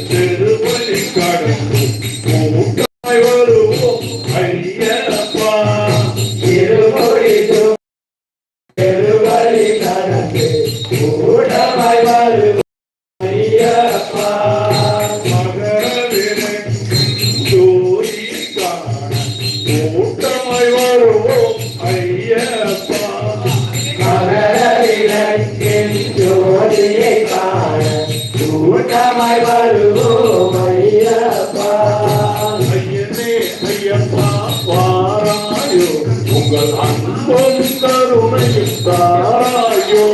திருவள்ளி கடந்து கூட்டாய் வருவோம் ஐயப்பா. திருவள்ளி கடந்து கூட்டமாய் வருவோம் ஐயப்பா. கூட்டமாய் வருவோம் ஐயப்பா. மகரவிளக்கின் ஜோதியை காண கூட்டமாய் வருவோம் ஐயப்பா. ஐயனே ஐயப்பா வாராயோ, உங்கள் அன்பும் கருணையும் தாராயோ.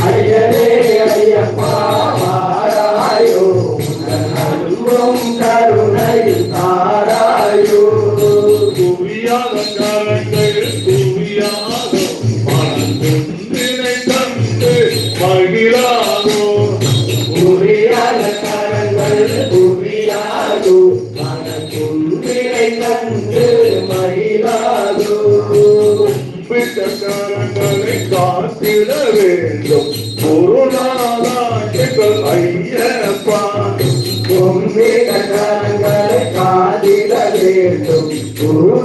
ஐயனே ஐயப்பா வாராயோ, உங்கள் அன்பும் கருணையும் தாராயோ. குவியாத கரங்கள் குவியாதோ, மனதினை தந்து மகிழாதோ. புரியாத கரங்கள் புரியாதோ, மனக்குன்றினை கண்டு மகிழாதோ. பிட்ட கரங்களை காத்திட வேண்டும் குருநாதா எங்கள் ஐயப்பா. கும்பிட கரங்களை காதிட வேண்டும் குரு